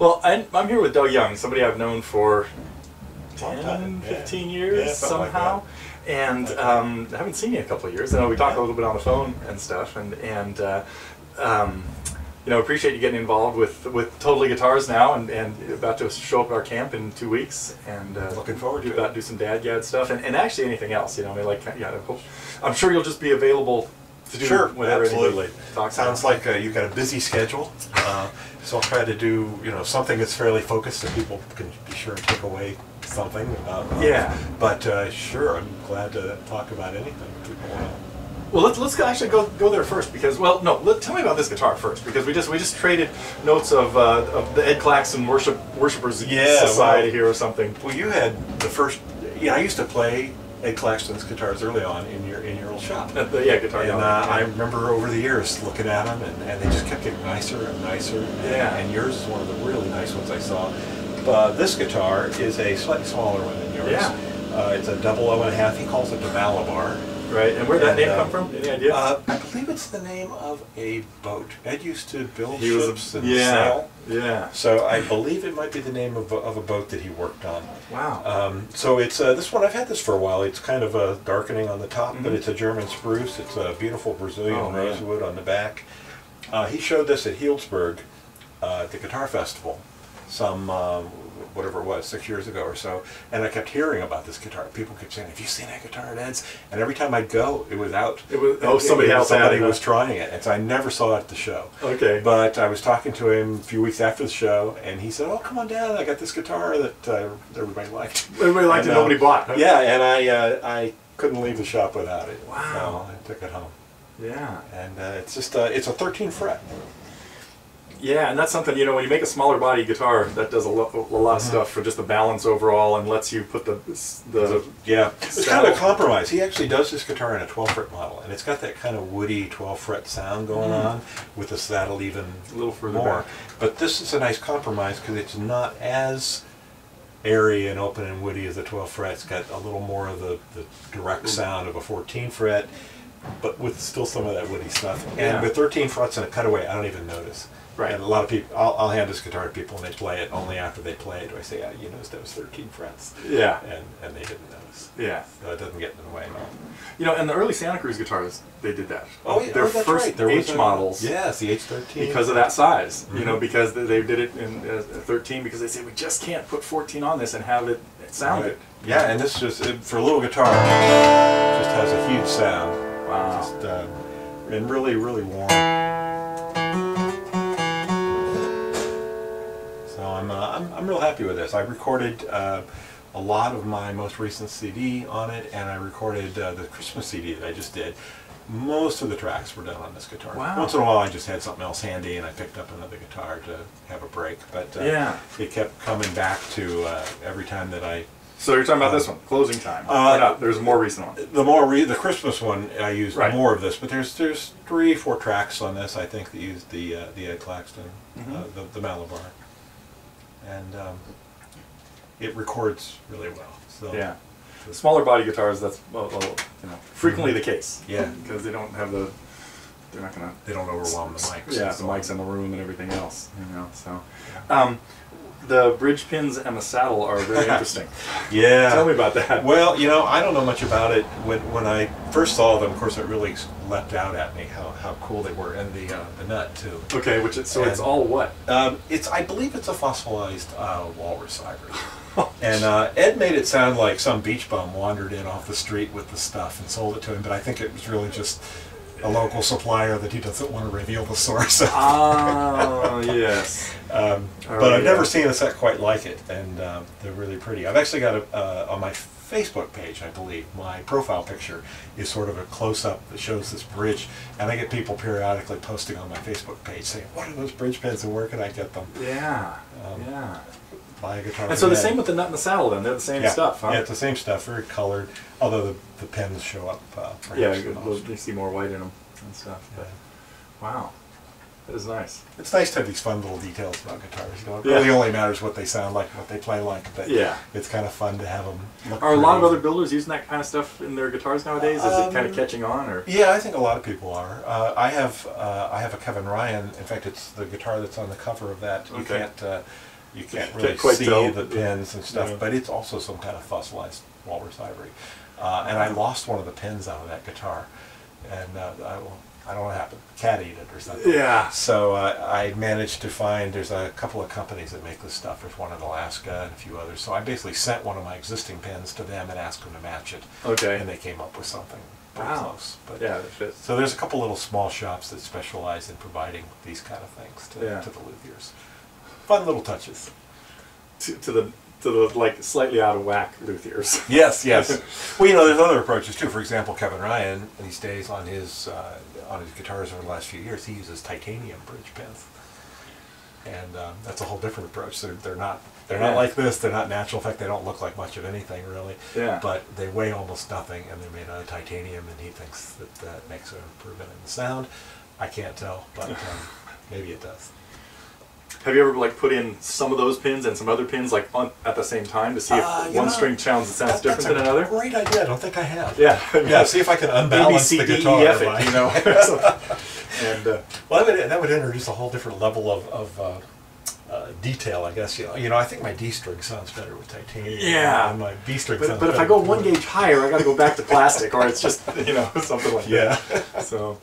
Well, I'm here with Doug Young, somebody I've known for 10, 15 years somehow. Like and I haven't seen you in a couple of years. I know we talked a little bit on the phone and stuff, and you know, appreciate you getting involved with TotallyGuitars now, and about to show up at our camp in 2 weeks, and looking forward to do some DADGAD stuff, and actually anything else. You know, I mean, like, yeah, I'm sure you'll just be available to do whatever. Absolutely. Sounds like you've got a busy schedule, so I'll try to do something that's fairly focused, so people can be sure to take away something about. But sure, I'm glad to talk about anything people want. Well, let's actually go there first, because, well, no, tell me about this guitar first, because we just traded notes of the Ed Claxton Worshippers Society here or something. Well, you had the first. Yeah, I used to play Ed Claxton's guitars early on in your old shop. Guitar. And I remember over the years looking at them, and they just kept getting nicer and nicer. Yeah. And yours is one of the really nice ones I saw. This guitar is a slightly smaller one than yours. Yeah. It's a 0.5. He calls it the Malibar. Right, and where'd that name come from? Any idea? I believe it's the name of a boat. Ed used to build ships and sail. Yeah. So I believe it might be the name of a boat that he worked on. Wow. So it's this one. I've had this for a while. It's kind of a darkening on the top, but it's a German spruce. It's a beautiful Brazilian rosewood on the back. He showed this at Healdsburg at the Guitar Festival some whatever it was, 6 years ago or so, and I kept hearing about this guitar. People kept saying, "Have you seen that guitar at Ed's?" And every time I'd go, it was out. Somebody was trying it, and so I never saw it at the show. Okay. But I was talking to him a few weeks after the show, and he said, "Oh, come on down! I got this guitar that everybody liked." Everybody liked it. Nobody bought. Huh? Yeah, and I couldn't leave the shop without it. Wow. So I took it home. Yeah. And it's just it's a 13 fret. Yeah, and that's something, you know, when you make a smaller body guitar, that does a lot of stuff for just the balance overall, and lets you put the it's kind of a compromise. He actually does this guitar in a 12 fret model, and it's got that kind of woody 12 fret sound going on with the saddle even a little further more. back. But this is a nice compromise because it's not as airy and open and woody as the 12 fret. It's got a little more of the direct sound of a 14 fret, but with still some of that woody stuff. And with 13 frets and a cutaway, I don't even notice. Right. And a lot of people, I'll hand this guitar to people and they play it. Only after they play it do I say, "Yeah, you noticed that was 13 frets." Yeah. And they didn't notice. Yeah. So it doesn't get in the way at all. You know, and the early Santa Cruz guitars, they did that. Their first right. There H models. Yes, the H13. Because of that size. You know, because they did it in 13 because they said, we just can't put 14 on this and have it sound good. Yeah, and this just, for a little guitar, just has a huge sound. Wow. Just, and really, really warm. So I'm real happy with this. I recorded a lot of my most recent CD on it, and I recorded the Christmas CD that I just did. Most of the tracks were done on this guitar. Wow. Once in a while I just had something else handy and I picked up another guitar to have a break. But it kept coming back to every time that I... So you're talking about this one, Closing Time. No, there's a more recent one. The Christmas one, I used more of this, but there's 3-4 tracks on this, I think, that use the Ed Claxton, the Malibar. And it records really well. So yeah. The smaller body guitars, that's frequently the case. Yeah. Because they don't have they don't overwhelm the mics. Yeah, the mics in the room and everything else. You know, so. The bridge pins and the saddle are very interesting. Yeah. Tell me about that. Well, you know, I don't know much about it. When I first saw them, of course, it really leapt out at me how cool they were, and the nut too. Okay, it's all what? I believe it's a fossilized walrus ivory. And Ed made it sound like some beach bum wandered in off the street with the stuff and sold it to him, but I think it was really just a local supplier that he doesn't want to reveal the source of. Oh, yes. But I've never seen a set quite like it, and they're really pretty. I've actually got on my Facebook page, I believe, my profile picture is sort of a close-up that shows this bridge, and I get people periodically posting on my Facebook page saying, "What are those bridge pins and where can I get them?" Yeah, yeah. Buy a guitar. And so the same with the nut and the saddle then, they're the same stuff, huh? Yeah, it's the same stuff, very colored, although the pins show up you see more white in them and stuff. But, wow. That is nice. It's nice to have these fun little details about guitars. You know, it really only matters what they sound like, what they play like. But it's kind of fun to have them look Are a lot of other builders using that kind of stuff in their guitars nowadays? Is it kind of catching on, or? Yeah, I think a lot of people are. I have a Kevin Ryan. In fact, it's the guitar that's on the cover of that. You can't really see the pins and stuff, but it's also some kind of fossilized walrus ivory. And I lost one of the pins out of that guitar, and I don't know what happened. Cat ate it or something. Yeah. So I managed to find, there's a couple of companies that make this stuff. There's one in Alaska and a few others. So I basically sent one of my existing pins to them and asked them to match it. Okay. And they came up with something pretty close. But yeah, that fits. So there's a couple little small shops that specialize in providing these kind of things to the luthiers. Fun little touches. To the like slightly out of whack luthiers. Yes, yes. Well, you know, there's other approaches too. For example, Kevin Ryan these days on his guitars over the last few years, he uses titanium bridge pins, and that's a whole different approach. They're not like this. They're not natural. In fact, they don't look like much of anything really. Yeah. But they weigh almost nothing, and they're made out of titanium. And he thinks that makes an improvement in the sound. I can't tell, but maybe it does. Have you ever like put in some of those pins and some other pins like at the same time to see if one string sounds different than another? Great idea. I don't think I have. Yeah. Yeah. See if I can unbalance the guitar. It, you know. And well, that would introduce a whole different level of detail, I guess. You know, I think my D string sounds better with titanium. Yeah. And my B string. But if I go one gauge higher, I got to go back to plastic, or it's just something like that. So.